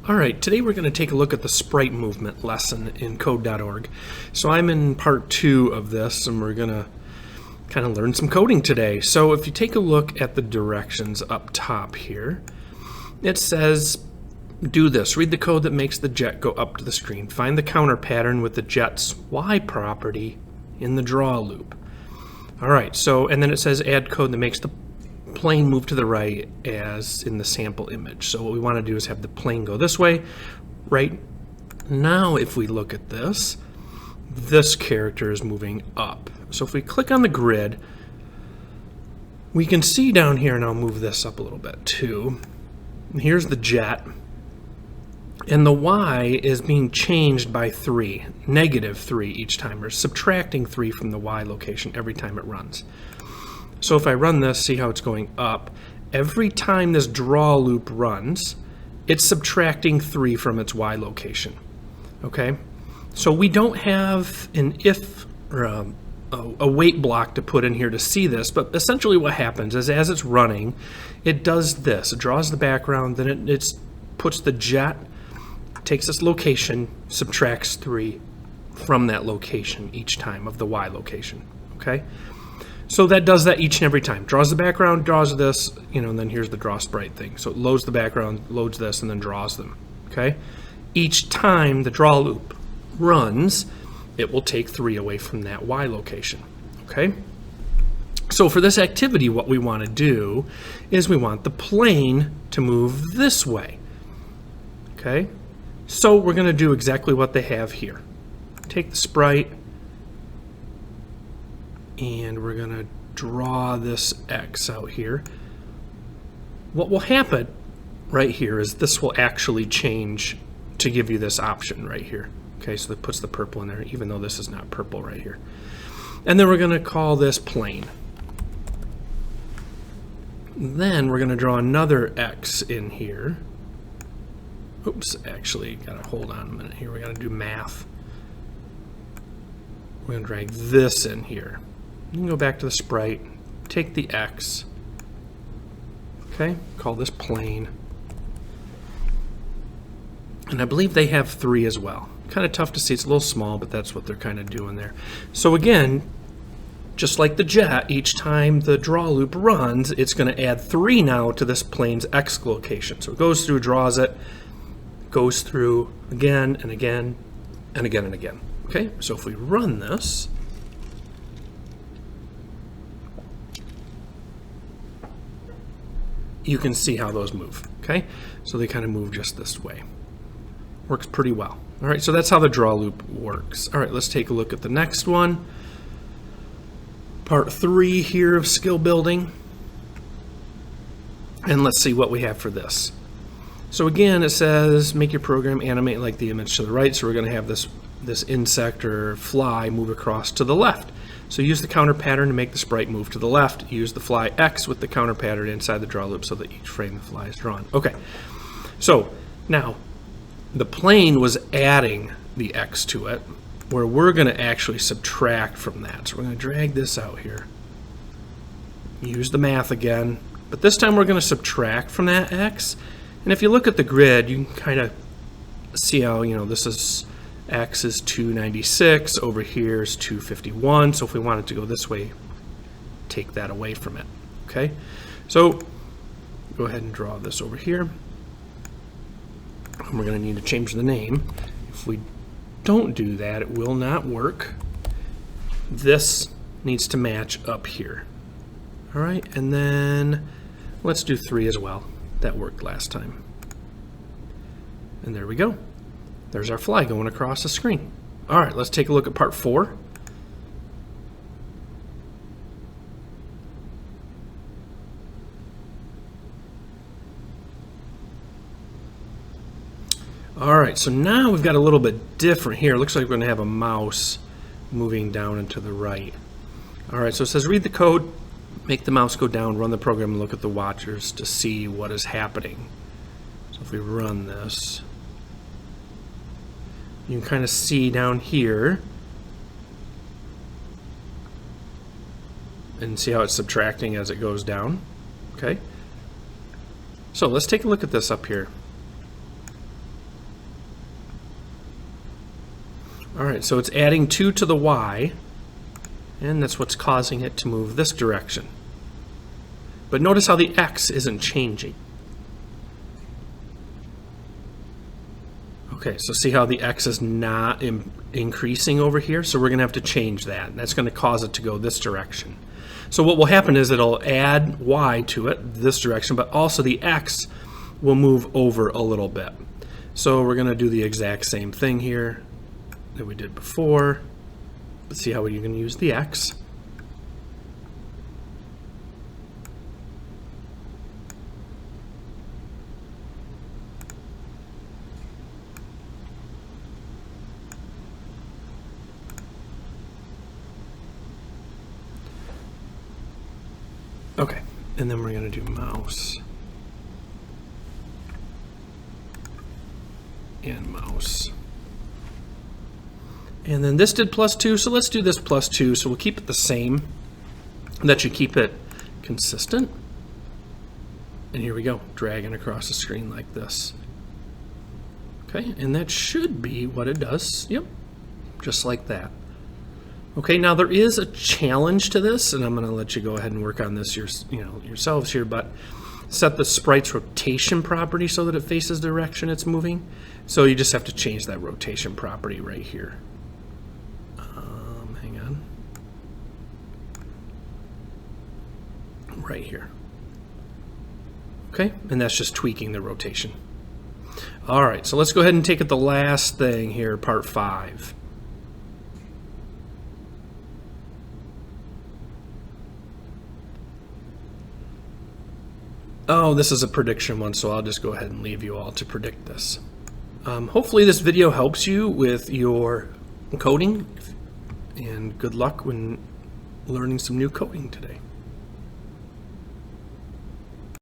Alright, today we're going to take a look at the sprite movement lesson in code.org. So I'm in part 2 of this, and we're going to kind of learn some coding today. So if you take a look at the directions up top here, it says, do this. Read the code that makes the jet go up to the screen. Find the counter pattern with the jet's Y property in the draw loop. Alright, so, and then it says add code that makes the plane move to the right as in the sample image. So what we want to do is have the plane go this way. Right now, if we look at this, this character is moving up. So if we click on the grid, we can see down here, and I'll move this up a little bit too. Here's the jet, and the Y is being changed by 3, -3 each time, or subtracting 3 from the Y location every time it runs. So if I run this, see how it's going up. Every time this draw loop runs, it's subtracting 3 from its Y location. Okay? So we don't have an if or a wait block to put in here to see this, but essentially what happens is as it's running, it does this. It draws the background, then it puts the jet, takes this location, subtracts 3 from that location each time of the Y location. Okay? So that does that each and every time. Draws the background, draws this, and then here's the draw sprite thing. So it loads the background, loads this, and then draws them. Okay? Each time the draw loop runs, it will take 3 away from that Y location. Okay? So for this activity, what we want to do is we want the plane to move this way. Okay? So we're going to do exactly what they have here. Take the sprite, and we're going to draw this X out here. What will happen right here is this will actually change to give you this option right here. Okay, so it puts the purple in there, even though this is not purple right here. And then we're going to call this plane. Then we're going to draw another X in here. Oops, actually, got to hold on a minute here. We're going to do math. We're going to drag this in here. You can go back to the sprite, take the X, okay, call this plane, and I believe they have 3 as well. Kind of tough to see, it's a little small, but that's what they're kind of doing there. So again, just like the jet, each time the draw loop runs, it's going to add 3 now to this plane's X location. So it goes through, draws it, goes through again and again and again and again. Okay, so if we run this, you can see how those move, okay? So they kind of move just this way. Works pretty well. All right, so that's how the draw loop works. All right, let's take a look at the next one. Part 3 here of skill building. And let's see what we have for this. So again, it says, make your program animate like the image to the right. So we're gonna have this insect or fly move across to the left. So use the counter pattern to make the sprite move to the left. Use the fly X with the counter pattern inside the draw loop so that each frame the fly is drawn. Okay, so now the plane was adding the X to it, where we're going to actually subtract from that. So we're going to drag this out here. Use the math again, but this time we're going to subtract from that X. And if you look at the grid, you can kind of see how, this is X is 296, over here is 251, so if we want it to go this way, take that away from it, okay? So go ahead and draw this over here. And we're going to need to change the name. If we don't do that, it will not work. This needs to match up here. All right, and then let's do 3 as well. That worked last time. And there we go. There's our fly going across the screen. All right, let's take a look at part 4. All right, so now we've got a little bit different here. It looks like we're going to have a mouse moving down and to the right. All right, so it says read the code, make the mouse go down, run the program, and look at the watchers to see what is happening. So if we run this, you can kind of see down here and see how it's subtracting as it goes down. Okay, so let's take a look at this up here. right, so it's adding 2 to the y, and that's what's causing it to move this direction. But notice how the x isn't changing. Okay, so see how the x is not increasing over here? So we're going to have to change that. That's going to cause it to go this direction. So what will happen is it'll add y to it, this direction, but also the x will move over a little bit. So we're going to do the exact same thing here that we did before. Let's see how you're going to use the x. Okay, and then we're going to do mouse and mouse. And then this did +2, so let's do this +2. So we'll keep it the same. That should keep it consistent. And here we go, dragging across the screen like this. Okay, and that should be what it does. Yep, just like that. Okay, now there is a challenge to this, and I'm going to let you go ahead and work on this yourselves here, but set the sprite's rotation property so that it faces the direction it's moving. So you just have to change that rotation property right here. Hang on. Right here. Okay, and that's just tweaking the rotation. All right, so let's go ahead and take it the last thing here, part 5. Oh, this is a prediction one, so I'll just go ahead and leave you all to predict this. Hopefully this video helps you with your coding, and good luck when learning some new coding today.